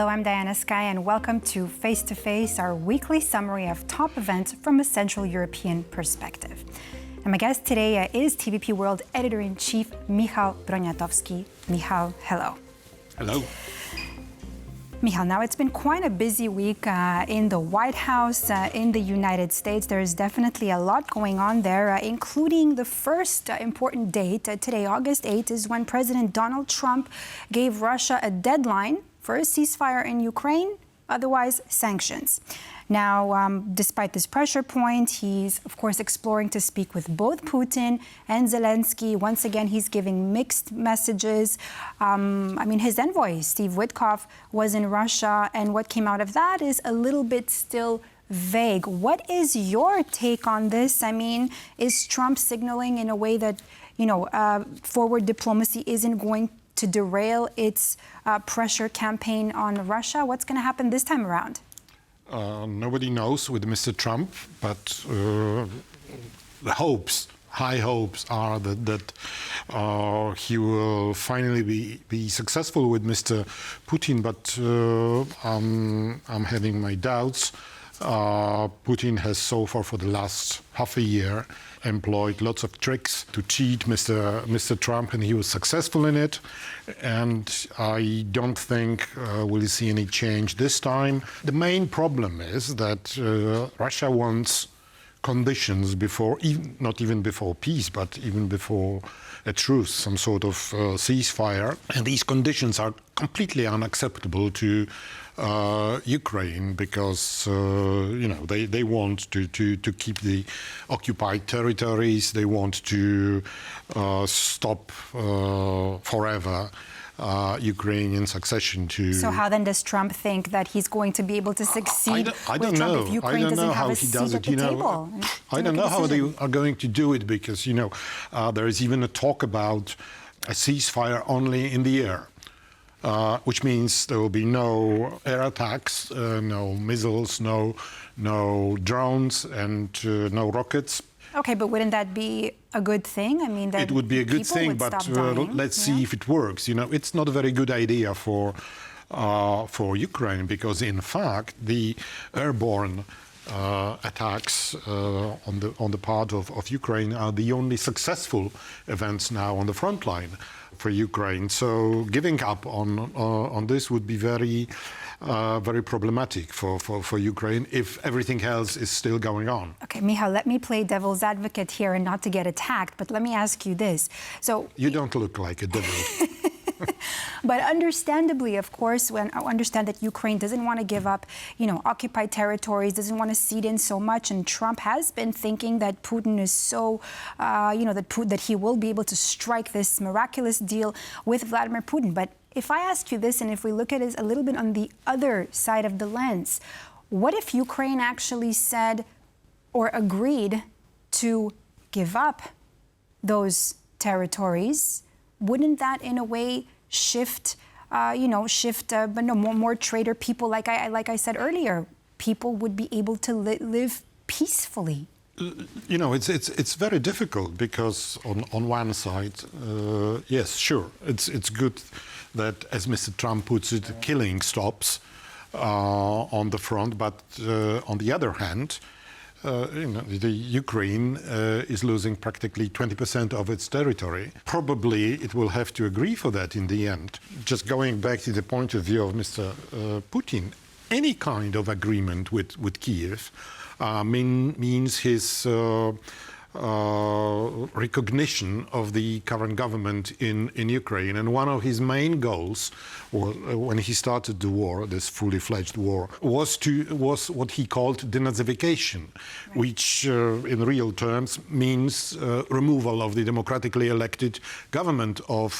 Hello, I'm Diana Skaya, and welcome to Face to Face, our weekly summary of top events from a Central European perspective. And my guest today is TVP World Editor-in-Chief Michał Broniatowski. Michał, hello. Hello. Michał, now it's been quite a busy week in the White House, in the United States. There is definitely a lot going on there, including the first important date. Today, August 8th, is when President Donald Trump gave Russia a deadline for a ceasefire in Ukraine, otherwise sanctions. Now, despite this pressure point, he's, of course, exploring to speak with both Putin and Zelenskyy. Once again, he's giving mixed messages. His envoy, Steve Witkoff, was in Russia, and what came out of that is a little bit still vague. What is your take on this? I mean, is Trump signaling in a way that, forward diplomacy isn't going to derail its pressure campaign on Russia? What's going to happen this time around? Nobody knows with Mr. Trump, but the high hopes are that he will finally be successful with Mr. Putin, but I'm having my doubts. Putin has so far for the last half a year employed lots of tricks to cheat Mr. Trump, and he was successful in it. And I don't think we'll see any change this time. The main problem is that Russia wants conditions before, not even before peace, but even before a truce, some sort of ceasefire. And these conditions are completely unacceptable to Ukraine because, they want to keep the occupied territories. They want to stop forever Ukrainian succession to... So how then does Trump think that he's going to be able to succeed I don't know. Trump if Ukraine doesn't have a seat at the table? I don't know how they are going to do it because, there is even a talk about a ceasefire only in the air. Which means there will be no air attacks, no missiles, no drones, and no rockets. Okay, but wouldn't that be a good thing? I mean, that it would be a good thing, but let's see if it works. It's not a very good idea for Ukraine because, in fact, the airborne attacks on the part of Ukraine are the only successful events now on the front line for Ukraine. So giving up on this would be very problematic for Ukraine if everything else is still going on. Okay, Michał, let me play devil's advocate here and not to get attacked, but let me ask you this. So you don't look like a devil. But understandably, of course, when I understand that Ukraine doesn't want to give up, occupied territories, doesn't want to cede in so much, and Trump has been thinking that Putin is so, that he will be able to strike this miraculous deal with Vladimir Putin. But if I ask you this, and if we look at it a little bit on the other side of the lens, what if Ukraine actually said or agreed to give up those territories? Wouldn't that, in a way, shift more traitor people? Like I said earlier, people would be able to live peacefully. It's very difficult because on one side, yes, sure, it's good that, as Mr. Trump puts it, killing stops on the front, but on the other hand, the Ukraine is losing practically 20% of its territory. Probably it will have to agree for that in the end. Just going back to the point of view of Mr. Putin, any kind of agreement with Kyiv means his recognition of the current government in Ukraine. And one of his main goals, when he started the war, this fully fledged war, was what he called denazification, which in real terms means removal of the democratically elected government of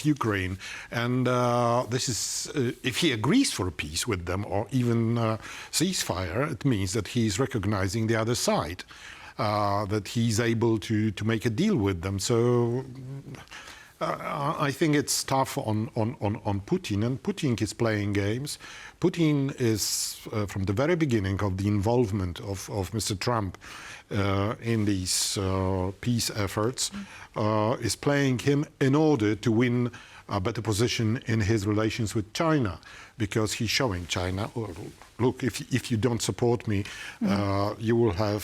Ukraine. And this is, if he agrees for a peace with them or even ceasefire, it means that he's recognizing the other side. That he's able to make a deal with them. So I think it's tough on Putin, and Putin is playing games. Putin is, from the very beginning of the involvement of Mr. Trump in these peace efforts, is playing him in order to win a better position in his relations with China, because he's showing China, oh, look, if you don't support me, you will have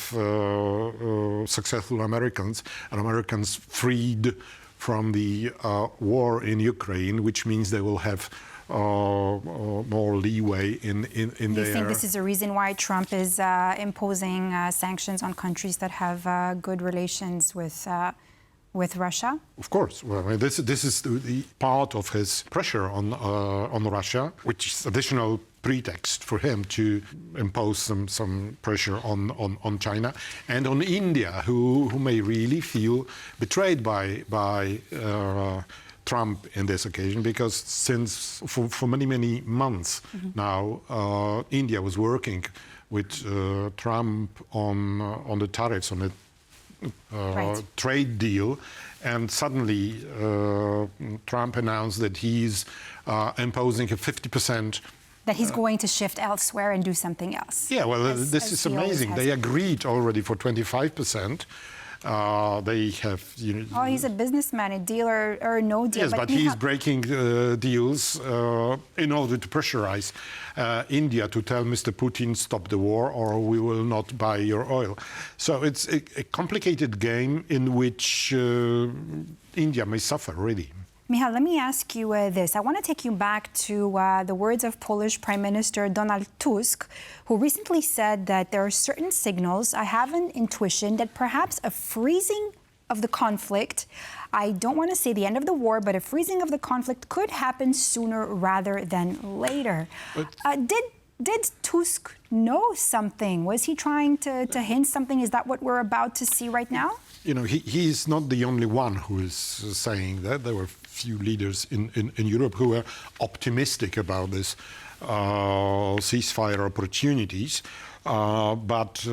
successful Americans, and Americans freed from the war in Ukraine, which means they will have more leeway in Do you think this is a reason why Trump is imposing sanctions on countries that have good relations with Russia? Of course. Well, I mean, this is the part of his pressure on Russia, which is additional pretext for him to impose some pressure on China and on India, who may really feel betrayed by Trump in this occasion, because for many months now, India was working with Trump on the tariffs, on the trade deal, and suddenly Trump announced that he's imposing a 50%. That he's going to shift elsewhere and do something else. Yeah, well, this is amazing. They agreed already for 25%. They have, Oh, he's a businessman, a deal or no deal. Yes, but he's breaking deals in order to pressurize India to tell Mr. Putin, stop the war or we will not buy your oil. So it's a complicated game in which India may suffer, really. Michał, let me ask you this. I want to take you back to the words of Polish Prime Minister Donald Tusk, who recently said that there are certain signals, I have an intuition, that perhaps a freezing of the conflict, I don't want to say the end of the war, but a freezing of the conflict could happen sooner rather than later. Did Tusk know something? Was he trying to hint something? Is that what we're about to see right now? He's not the only one who is saying that. There were few leaders in Europe who were optimistic about this ceasefire opportunities. But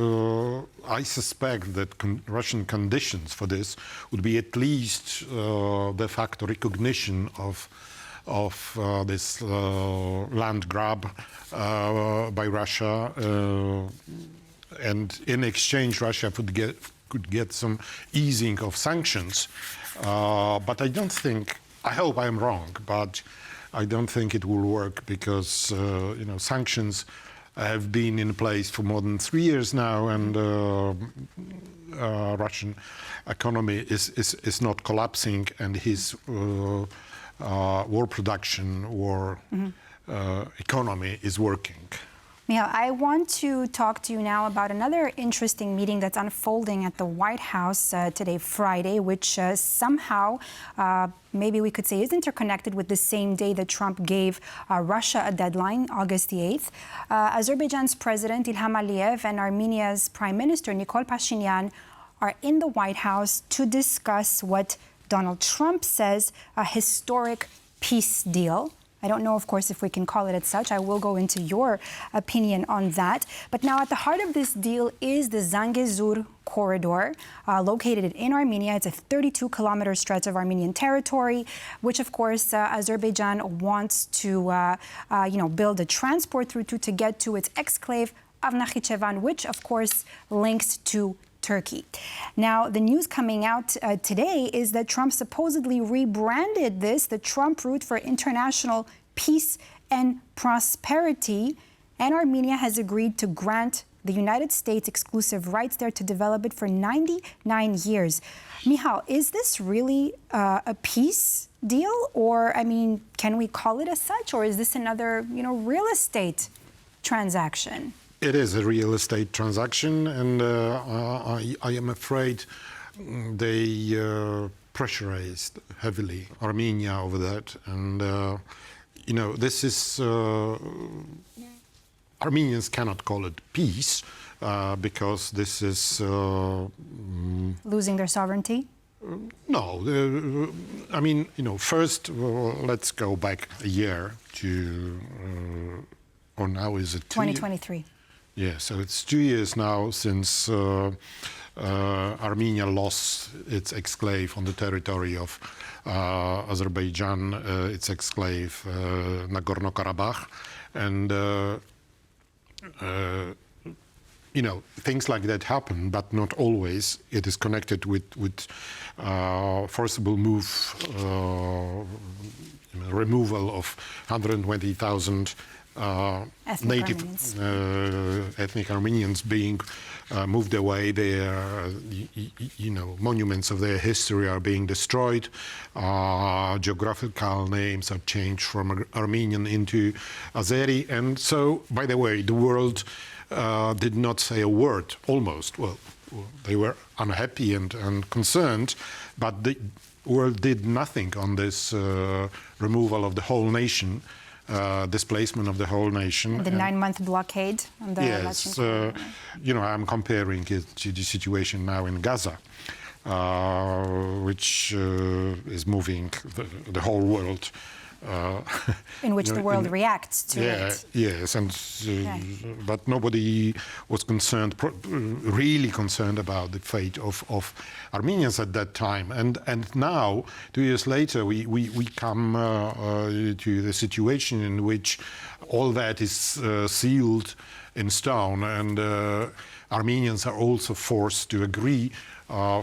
I suspect that Russian conditions for this would be at least de facto recognition of this land grab by Russia, and in exchange Russia could get some easing of sanctions. But I hope I'm wrong, but I don't think it will work, because sanctions have been in place for more than 3 years now, and Russian economy is not collapsing, and his war production, economy is working. Michał, I want to talk to you now about another interesting meeting that's unfolding at the White House today, Friday, which somehow, maybe we could say, is interconnected with the same day that Trump gave Russia a deadline, August the 8th. Azerbaijan's President Ilham Aliyev and Armenia's Prime Minister Nikol Pashinyan are in the White House to discuss what Donald Trump says a historic peace deal. I don't know, of course, if we can call it as such. I will go into your opinion on that. But now at the heart of this deal is the Zangezur Corridor, located in Armenia. It's a 32-kilometer stretch of Armenian territory, which, of course, Azerbaijan wants to, build a transport route to get to its exclave of Nakhichevan, which, of course, links to Turkey. Now, the news coming out today is that Trump supposedly rebranded this the Trump route for international peace and prosperity, and Armenia has agreed to grant the United States exclusive rights there to develop it for 99 years. Michał, is this really a peace deal, or, can we call it as such, or is this another, real estate transaction? It is a real estate transaction, and I am afraid they pressurized heavily Armenia over that. And, this is... Armenians cannot call it peace, because this is... losing their sovereignty? No. First, let's go back a year to... or now is it 2023. Yeah, so it's 2 years now since Armenia lost its exclave on the territory of Azerbaijan, its exclave Nagorno-Karabakh, and things like that happen, but not always. It is connected with forcible removal of 120,000 native ethnic Armenians being moved away. Their, monuments of their history are being destroyed. Geographical names are changed from Armenian into Azeri. And so, by the way, the world did not say a word, almost. Well, they were unhappy and concerned, but the world did nothing on this removal of the whole nation. Displacement of the whole nation. The 9-month blockade on the yes, I'm comparing it to the situation now in Gaza, which is moving the whole world. In which the world reacts to it. Yes, but nobody was really concerned about the fate of Armenians at that time. And now, 2 years later, we come to the situation in which all that is sealed in stone, and Armenians are also forced to agree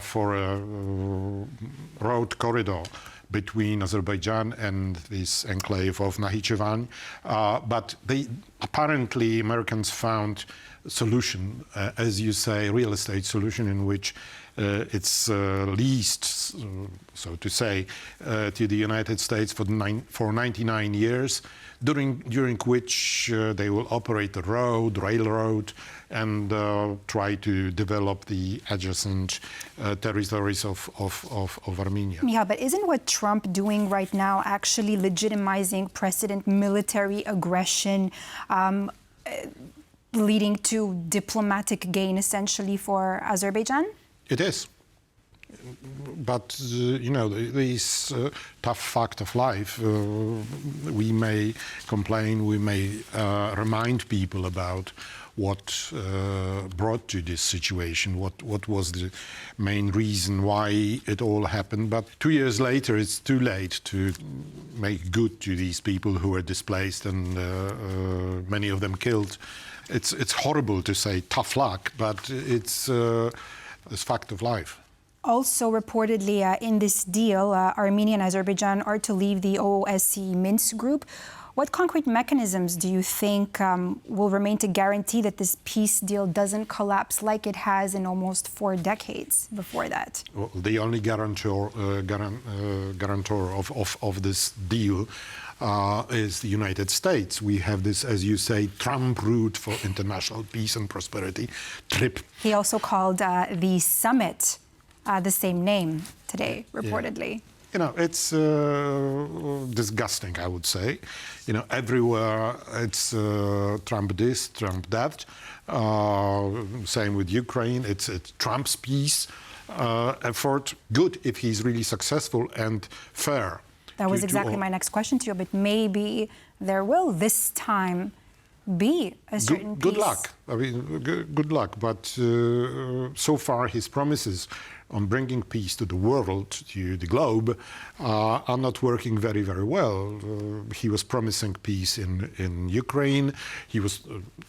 for a road corridor between Azerbaijan and this enclave of Nakhichevan. But apparently Americans found a solution, as you say, real estate solution in which it's leased, so to say, to the United States for 99 years, during which they will operate the railroad, and try to develop the adjacent territories of Armenia. Yeah, but isn't what Trump doing right now actually legitimizing precedent military aggression, leading to diplomatic gain essentially for Azerbaijan? It is. But, this tough fact of life, we may complain, we may remind people about what brought to this situation, what was the main reason why it all happened. But 2 years later, it's too late to make good to these people who were displaced and many of them killed. It's horrible to say tough luck, but it's fact of life. Also, reportedly, in this deal, Armenia and Azerbaijan are to leave the OSCE Minsk group. What concrete mechanisms do you think will remain to guarantee that this peace deal doesn't collapse like it has in almost 4 decades before that? Well, the only guarantor of this deal is the United States. We have this, as you say, Trump route for international peace and prosperity trip. He also called the summit the same name today, reportedly. Yeah. It's disgusting, I would say. Everywhere it's Trump this, Trump that. Same with Ukraine. It's Trump's peace effort. Good if he's really successful and fair. That was exactly my next question to you, but maybe there will this time be a certain peace. Good luck. I mean, good luck. But so far his promises on bringing peace to the world, to the globe, are not working very, very well. He was promising peace in Ukraine. He was,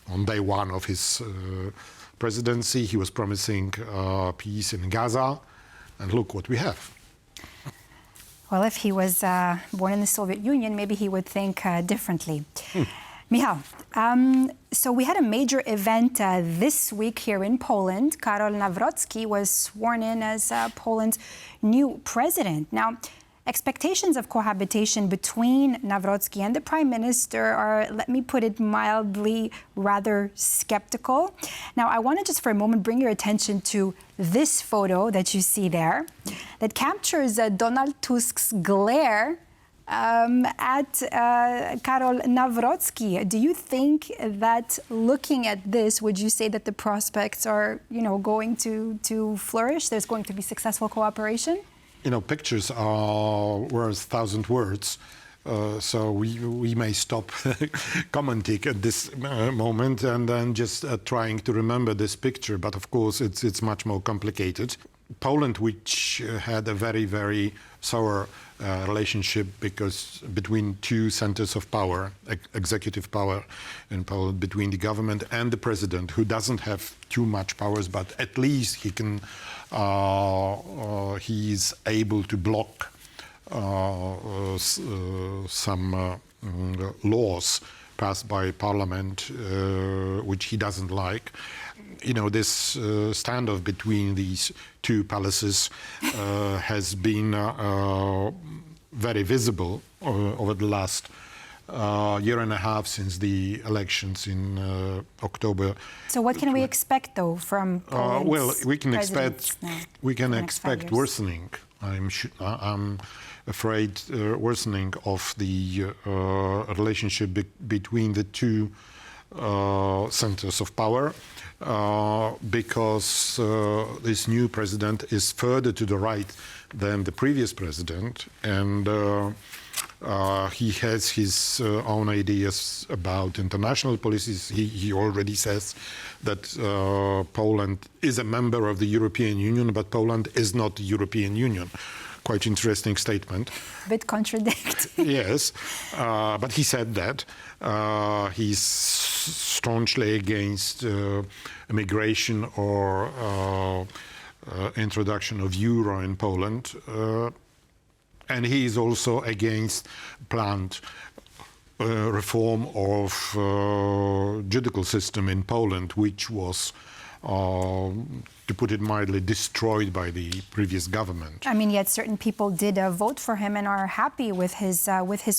on day one of his presidency, he was promising peace in Gaza. And look what we have. Well, if he was born in the Soviet Union, maybe he would think differently. Michał, so we had a major event this week here in Poland. Karol Nawrocki was sworn in as Poland's new president. Now, expectations of cohabitation between Nawrocki and the prime minister are, let me put it mildly, rather skeptical. Now, I want to just for a moment bring your attention to this photo that you see there that captures Donald Tusk's glare at Karol Nawrocki. Do you think that looking at this, would you say that the prospects are, going to flourish? There's going to be successful cooperation? Pictures are worth 1,000 words. So we may stop commenting at this moment and then just trying to remember this picture. But of course, it's much more complicated. Poland, which had a very, very sour relationship between two centers of power, executive power in Poland, between the government and the president, who doesn't have too much powers, but at least he is able to block some laws passed by parliament, which he doesn't like. This standoff between these two palaces has been very visible over the last year and a half since the elections in October. So what can we expect, though, from Poland's well, we can expect years? worsening. I'm afraid worsening of the relationship between the two centers of power, because this new president is further to the right than the previous president, and he has his own ideas about international policies. He already says that Poland is a member of the European Union, but Poland is not the European Union. Quite interesting statement. Bit contradicting. Yes, but he said that. He's staunchly against immigration or introduction of euro in Poland. And he is also against planned reform of judicial system in Poland, which was, to put it mildly, destroyed by the previous government. I mean, yet certain people did vote for him and are happy with his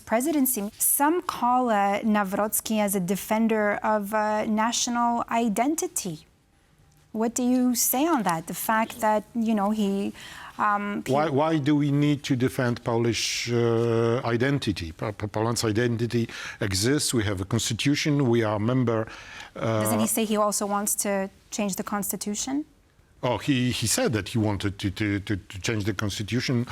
presidency. Some call Nawrocki as a defender of national identity. What do you say on that? The fact that, he... Why do we need to defend Polish identity? Poland's identity exists. We have a constitution. We are a member. Doesn't he say he also wants to change the constitution? Oh, he said that he wanted to change the constitution,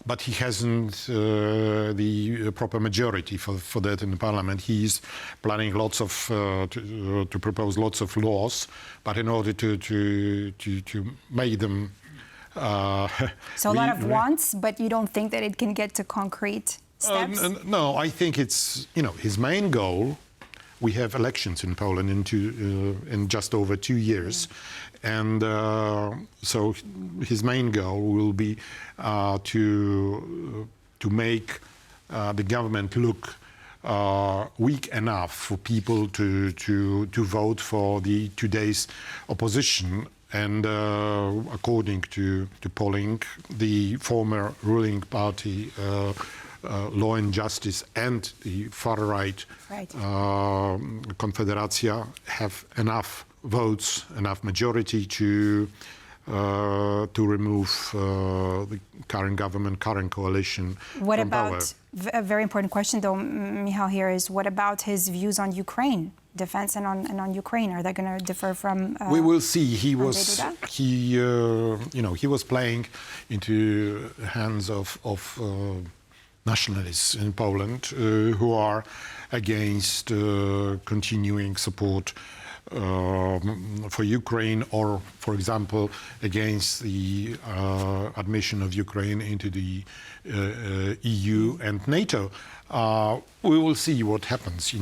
but he hasn't the proper majority for that in the parliament. He's planning lots of to propose lots of laws, but in order to make them. So a lot of wants, but you don't think that it can get to concrete steps? No, I think it's, his main goal. We have elections in Poland in just over 2 years. And so his main goal will be to make the government look weak enough for people to vote for the today's opposition. And according to polling, the former ruling party, Law and Justice, and the far-right Confederacja have enough votes, enough majority to remove the current government, current coalition from power. A very important question, though, Michał, here is, what about his views on Ukraine? Defense and on Ukraine, are they going to differ from? We will see. He was playing into hands of nationalists in Poland who are against continuing support for Ukraine, or, for example, against the admission of Ukraine into the EU and NATO. We will see what happens.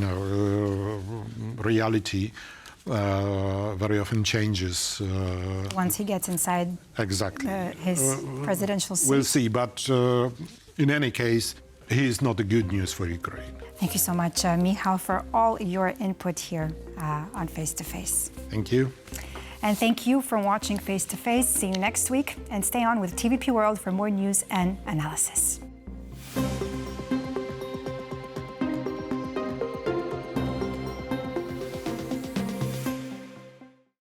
Reality very often changes. Once he gets inside his presidential seat. We'll see, but in any case, he is not the good news for Ukraine. Thank you so much, Michał, for all your input here on Face to Face. Thank you. And thank you for watching Face to Face. See you next week, and stay on with TVP World for more news and analysis.